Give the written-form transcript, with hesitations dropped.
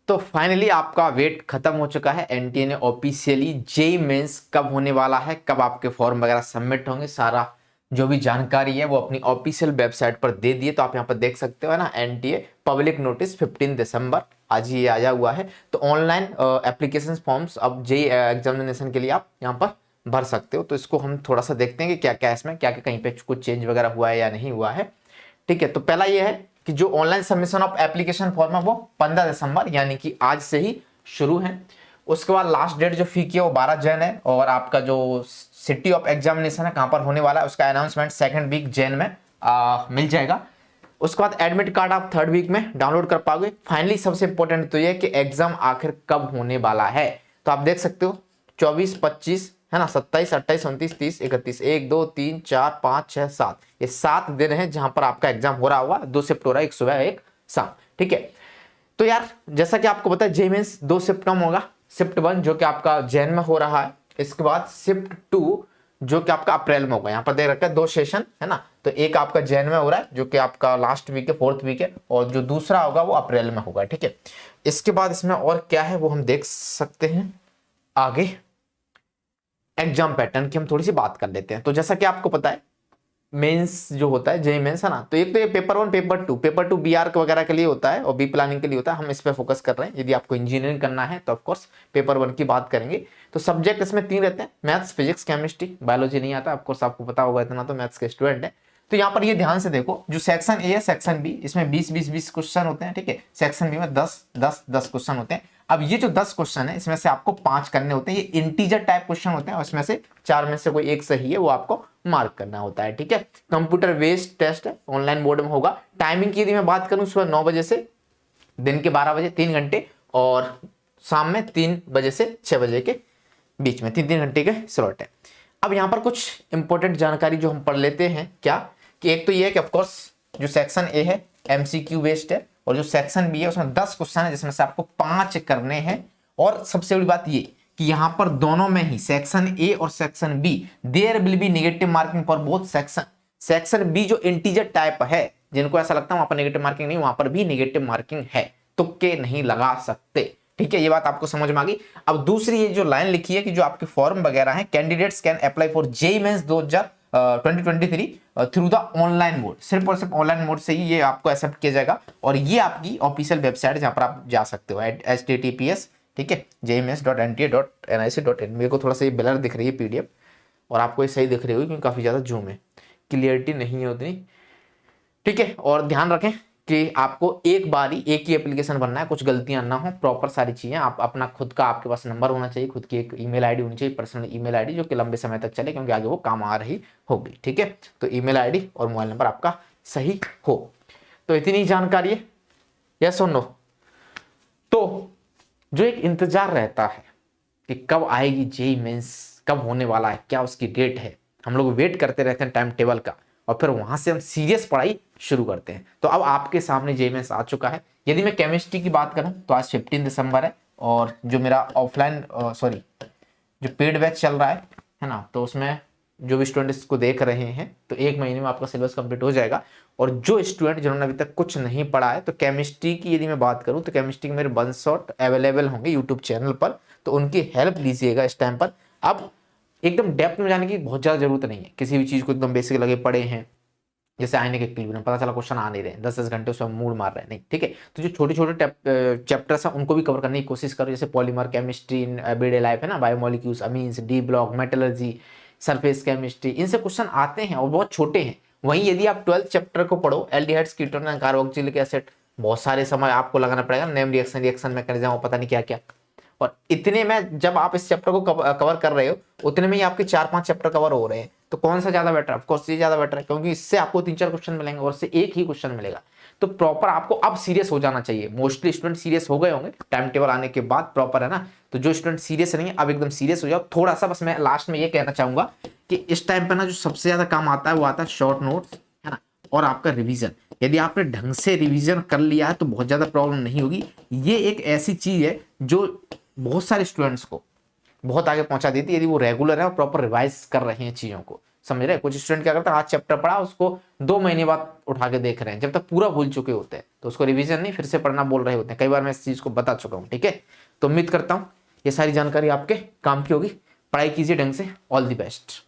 तो फाइनली आपका वेट खत्म हो चुका है। एनटीए ने ऑफिशियली जेई मेंस कब होने वाला है, कब आपके फॉर्म वगैरह सबमिट होंगे, सारा जो भी जानकारी है वो अपनी ऑफिशियल वेबसाइट पर दे दिए। तो आप यहाँ पर देख सकते हो, है ना, एनटीए पब्लिक नोटिस 15 दिसंबर, आज ही ये आया हुआ है। तो ऑनलाइन एप्लीकेशन फॉर्म्स अब जेई एग्जामिनेशन के लिए आप यहाँ पर भर सकते हो। तो इसको हम थोड़ा सा देखते हैं कि क्या क्या इसमें, क्या क्या कहीं पे कुछ चेंज वगैरह हुआ है या नहीं हुआ है। ठीक है, तो पहला ये है कि जो online submission of application form है वो 15 दिसंबर यानी कि आज से ही शुरू है। उसके बाद लास्ट डेट जो फी की है वो 12 जन है, और आपका जो सिटी ऑफ एग्जामिनेशन है कहां पर होने वाला है उसका अनाउंसमेंट सेकंड वीक जैन में मिल जाएगा। उसके बाद एडमिट कार्ड आप थर्ड वीक में डाउनलोड कर पाओगे। फाइनली सबसे इंपॉर्टेंट तो ये कि एग्जाम आखिर कब होने वाला है। तो आप देख सकते हो 24, 25, है ना, 27, 28, 29, 30, 31, 1, 2, 3, 4, 5, 6, 7, ये 7 दिन है जहां पर आपका एग्जाम हो रहा होगा। 2 शिफ्ट हो रहा है, एक सुबह एक शाम। ठीक है, तो यार जैसा कि आपको पता है जेईई मेंस 2 शिफ्ट में होगा। शिफ्ट 1 जो कि आपका जैन में हो रहा है, इसके बाद शिफ्ट 2 जो कि आपका अप्रैल में होगा। यहाँ पर दे रखा है 2 सेशन, है ना। तो एक आपका जैन में हो रहा है जो कि आपका लास्ट वीक है, 4th वीक है, और जो दूसरा होगा वो अप्रैल में होगा। ठीक है, इसके बाद इसमें और क्या है वो हम देख सकते हैं आगे। एग्जाम पैटर्न की हम थोड़ी सी बात कर लेते हैं। तो जैसा कि आपको पता है मेंस जो होता है जेईई मेंस, है ना, तो एक तो ये पेपर 1, पेपर 2 बीआर वगैरह के लिए होता है और बी प्लानिंग के लिए होता है। हम इस पे फोकस कर रहे हैं। यदि आपको इंजीनियरिंग करना है तो ऑफकोर्स पेपर 1 की बात करेंगे। तो सब्जेक्ट इसमें 3 रहते हैं, मैथ्स, फिजिक्स, केमिस्ट्री। बायोलॉजी नहीं आता ऑफकोर्स, आपको पता होगा, इतना तो मैथ्स के स्टूडेंट है। तो यहाँ पर ये ध्यान से देखो, जो सेक्शन ए है, सेक्शन बी, इसमें 20 क्वेश्चन होते हैं। ठीक है, सेक्शन बी में 10 क्वेश्चन होते हैं। अब ये जो 10 क्वेश्चन है इसमें से आपको 5 करने होते हैं। ये इंटीजर टाइप क्वेश्चन होते हैं और इसमें से 4 में से कोई एक सही है वो आपको मार्क करना होता है। ठीक है, कंप्यूटर बेस्ड टेस्ट है, ऑनलाइन मोड में होगा। टाइमिंग की यदि मैं बात करूं, सुबह 9 बजे से दिन के 12 बजे 3 घंटे, और शाम में 3 बजे से 6 बजे के बीच में 3-3 घंटे के स्लॉट है। अब यहाँ पर कुछ इंपॉर्टेंट जानकारी जो हम पढ़ लेते हैं, क्या कि एक तो ये है कि ऑफकोर्स जो सेक्शन ए है एमसीक्यू बेस्ड है, और जो सेक्शन बी है उसमें 10 क्वेश्चन है जिसमें से आपको 5 करने हैं। और सबसे बड़ी बात ये कि यहां पर दोनों में ही सेक्शन ए और section B there will be negative marking for both section. Section B जो इंटीजर टाइप है, जिनको ऐसा लगता है वहां पर नेगेटिव मार्किंग नहीं, वहां पर भी नेगेटिव मार्किंग है, तुक्के नहीं लगा सकते। ठीक है, ये बात आपको समझ में आ गई। अब दूसरी ये जो लाइन लिखी है कि जो आपके फॉर्म वगैरह हैं, candidates can apply for JEE mains 2023 through the online mode. सिर्फ और सिर्फ ऑनलाइन मोड से ही ये आपको एक्सेप्ट किया जाएगा, और ये आपकी ऑफिशियल वेबसाइट जहां पर आप जा सकते हो, https, ठीक है, jeimeins.nta.nic.in। मेरे को थोड़ा सा ये ब्लर दिख रही है पीडीएफ, और आपको ये सही दिख रही होगी क्योंकि काफी ज्यादा जूम है, क्लियरिटी नहीं है उतनी। ठीक है, और ध्यान रखें कि आपको एक बार ही एक ही एप्लीकेशन बनना है, कुछ गलतियां ना हो, प्रॉपर सारी चीजें। आप अपना खुद का, आपके पास नंबर होना चाहिए, खुद की एक ईमेल आईडी होनी चाहिए, पर्सनल ईमेल आईडी जो कि लंबे समय तक चले, क्योंकि आगे वो काम आ रही होगी। ठीक है, तो ईमेल आईडी और मोबाइल नंबर आपका सही हो। तो इतनी जानकारी है, यस और नो। तो जो एक इंतजार रहता है कि कब आएगी जेईई मेंस, कब होने वाला है, क्या उसकी डेट है, हम लोग वेट करते रहते हैं टाइम टेबल का, और फिर वहां से हम सीरियस पढ़ाई शुरू करते हैं। तो अब आपके सामने जेईई मेंस आ चुका है। यदि मैं केमिस्ट्री की बात करूं तो आज 15 दिसंबर है, और जो मेरा ऑफलाइन सॉरी जो पेड बैच चल रहा है ना, तो उसमें जो भी स्टूडेंट इसको देख रहे हैं तो 1 महीने में आपका सिलेबस कंप्लीट हो जाएगा। और जो स्टूडेंट जिन्होंने अभी तक कुछ नहीं पढ़ा है, तो केमिस्ट्री की यदि मैं बात करूं तो केमिस्ट्री के मेरे 1 शॉट अवेलेबल होंगे यूट्यूब चैनल पर, तो उनकी हेल्प लीजिएगा इस टाइम पर। अब एकदम डेप्थ में जाने की बहुत ज़्यादा जरूरत नहीं है, किसी भी चीज़ को एकदम बेसिक लगे पड़े हैं, जैसे आईने के क्लिप में पता चला क्वेश्चन आ नहीं रहे, 10-10 घंटे उसमें मूड मार रहे हैं, नहीं। ठीक है, तो जो छोटे छोटे चैप्टर्स हैं उनको भी कवर करने की कोशिश करो, जैसे polymer chemistry in everyday life, है ना, biomolecules, amines, D block, metallurgy, surface chemistry, इनसे क्वेश्चन आते हैं और बहुत छोटे हैं। वहीं यदि आप 12th चैप्टर को पढ़ो, aldehydes, ketone and carboxylic acid, बहुत सारे समय आपको लगाना पड़ेगा, नेम रिएक्शन, रिएक्शन मैकेनिज्म, पता नहीं क्या क्या। और इतने में जब आप इस चैप्टर को कवर कर रहे हो, उतने में ही आपके 4-5 चैप्टर कवर हो रहे हैं। तो कौन सा ज्यादा बेटर है? ऑफ कोर्स ये ज्यादा बेटर है, क्योंकि इससे आपको 3-4 क्वेश्चन मिलेंगे और इससे एक ही क्वेश्चन मिलेगा। तो प्रॉपर आपको अब सीरियस हो जाना चाहिए। मोस्टली स्टूडेंट सीरियस हो गए होंगे टाइम टेबल आने के बाद, प्रॉपर, है ना। तो जो स्टूडेंट सीरियस नहीं है अब एकदम सीरियस हो जाओ थोड़ा सा। बस मैं लास्ट में ये कहना चाहूंगा कि इस टाइम पे ना जो सबसे ज्यादा काम आता है वो आता है शॉर्ट नोट्स, है ना, और आपका रिवीजन। यदि आपने ढंग से रिवीजन कर लिया है तो बहुत ज्यादा प्रॉब्लम नहीं होगी। ये एक ऐसी चीज है जो बहुत सारे स्टूडेंट्स को बहुत आगे पहुंचा देती है, यदि वो रेगुलर है और प्रॉपर रिवाइज कर रहे हैं चीजों को। समझ रहे हैं। कुछ स्टूडेंट क्या करते हैं, आज चैप्टर पढ़ा उसको 2 महीने बाद उठा के देख रहे हैं, जब तक पूरा भूल चुके होते हैं तो उसको रिवीजन नहीं फिर से पढ़ना बोल रहे होते हैं। कई बार मैं इस चीज को बता चुका हूँ, ठीक है। तो उम्मीद करता हूँ ये सारी जानकारी आपके काम की होगी। पढ़ाई कीजिए ढंग से। All the best.